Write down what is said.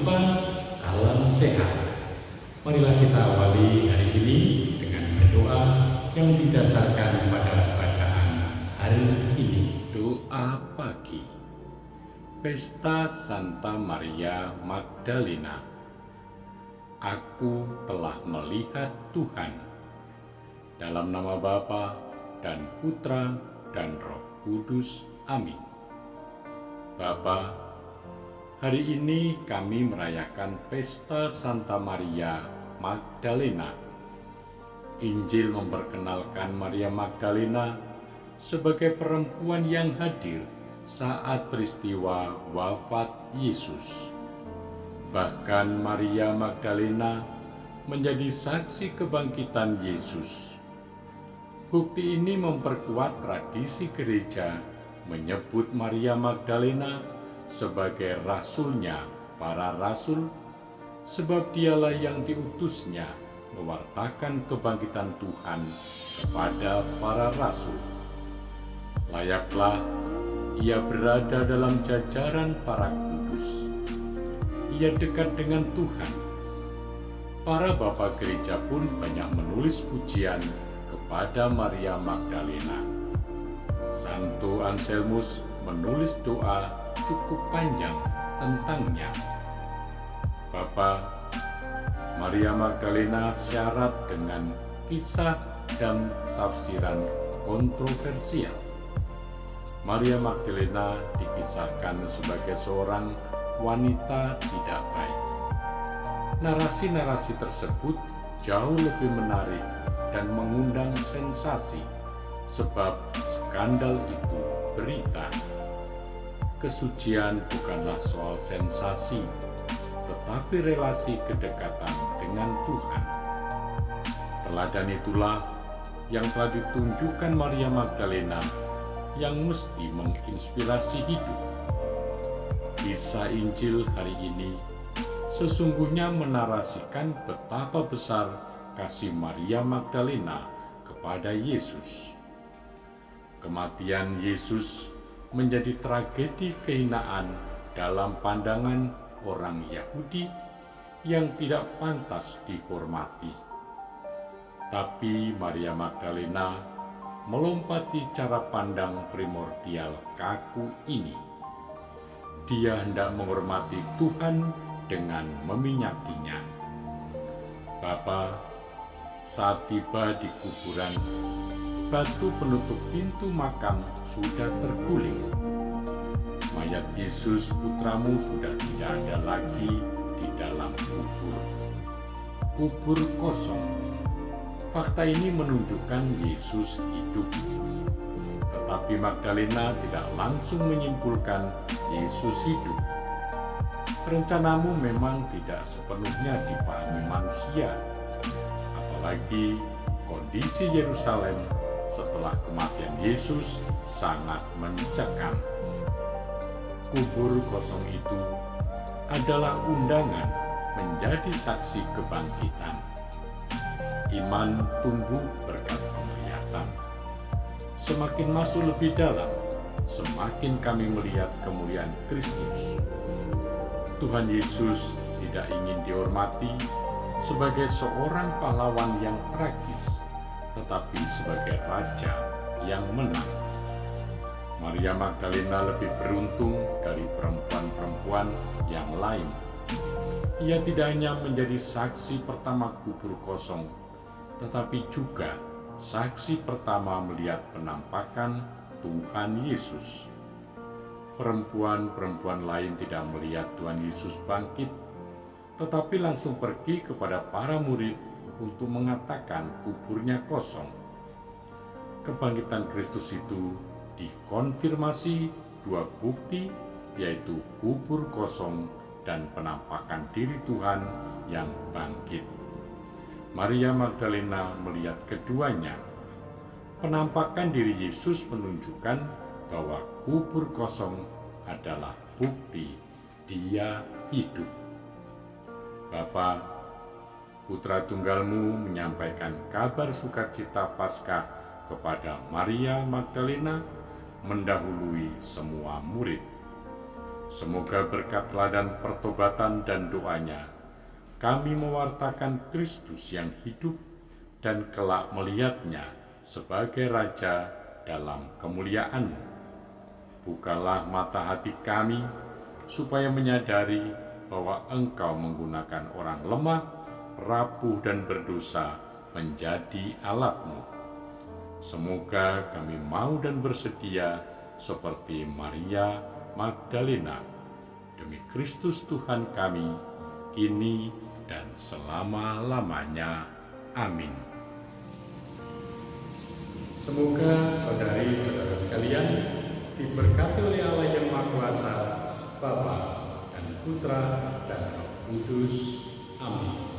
jumpa, salam sehat. Marilah kita awali hari ini dengan berdoa yang didasarkan pada bacaan hari ini. Doa pagi. Pesta Santa Maria Magdalena. Aku telah melihat Tuhan. Dalam nama Bapa dan Putra dan Roh Kudus. Amin. Bapa, hari ini kami merayakan Pesta Santa Maria Magdalena. Injil memperkenalkan Maria Magdalena sebagai perempuan yang hadir saat peristiwa wafat Yesus. Bahkan Maria Magdalena menjadi saksi kebangkitan Yesus. Bukti ini memperkuat tradisi gereja menyebut Maria Magdalena sebagai rasulnya para rasul, sebab dialah yang diutusnya mewartakan kebangkitan Tuhan kepada para rasul. Layaklah ia berada dalam jajaran para kudus. Ia dekat dengan Tuhan. Para bapak gereja pun banyak menulis pujian kepada Maria Magdalena. Santo Anselmus menulis doa cukup panjang tentangnya. Bapa, Maria Magdalena syarat dengan kisah dan tafsiran kontroversial. Maria Magdalena dikisahkan sebagai seorang wanita tidak baik. Narasi-narasi tersebut jauh lebih menarik dan mengundang sensasi, sebab skandal itu berita. Kesucian bukanlah soal sensasi, tetapi relasi kedekatan dengan Tuhan. Teladan itulah yang telah ditunjukkan Maria Magdalena yang mesti menginspirasi hidup. Kisah Injil hari ini sesungguhnya menarasikan betapa besar kasih Maria Magdalena kepada Yesus. Kematian Yesus menjadi tragedi kehinaan dalam pandangan orang Yahudi yang tidak pantas dihormati. Tapi Maria Magdalena melompati cara pandang primordial kaku ini. Dia hendak menghormati Tuhan dengan meminyakinya. Bapa, saat tiba di kuburan, batu penutup pintu makam sudah terguling. Mayat Yesus putramu sudah tidak ada lagi di dalam kubur. Kubur kosong. Fakta ini menunjukkan Yesus hidup. Tetapi Magdalena tidak langsung menyimpulkan Yesus hidup. Rencanamu memang tidak sepenuhnya dipahami manusia, apalagi kondisi Yerusalem setelah kematian Yesus sangat mencekam. Kubur kosong itu adalah undangan menjadi saksi kebangkitan. Iman tumbuh berkat penglihatan. Semakin masuk lebih dalam, semakin kami melihat kemuliaan Kristus. Tuhan Yesus tidak ingin dihormati sebagai seorang pahlawan yang tragis, tetapi sebagai raja yang menang. Maria Magdalena lebih beruntung dari perempuan-perempuan yang lain. Ia tidak hanya menjadi saksi pertama kubur kosong, tetapi juga saksi pertama melihat penampakan Tuhan Yesus. Perempuan-perempuan lain tidak melihat Tuhan Yesus bangkit, tetapi langsung pergi kepada para murid untuk mengatakan kuburnya kosong. Kebangkitan Kristus itu dikonfirmasi dua bukti, yaitu kubur kosong dan penampakan diri Tuhan yang bangkit. Maria Magdalena melihat keduanya. Penampakan diri Yesus menunjukkan bahwa kubur kosong adalah bukti Dia hidup. Bapa, Putra Tunggalmu menyampaikan kabar sukacita Paskah kepada Maria Magdalena mendahului semua murid. Semoga berkat teladan pertobatan dan doanya, kami mewartakan Kristus yang hidup dan kelak melihatnya sebagai Raja dalam kemuliaan-Mu. Bukalah mata hati kami, supaya menyadari bahwa Engkau menggunakan orang lemah, rapuh dan berdosa menjadi alat-Mu. Semoga kami mau dan bersedia seperti Maria Magdalena, demi Kristus Tuhan kami, kini dan selama-lamanya. Amin. Semoga saudari-saudara sekalian diberkati oleh Allah yang Maha Kuasa, Bapa dan Putra dan Roh Kudus. Amin.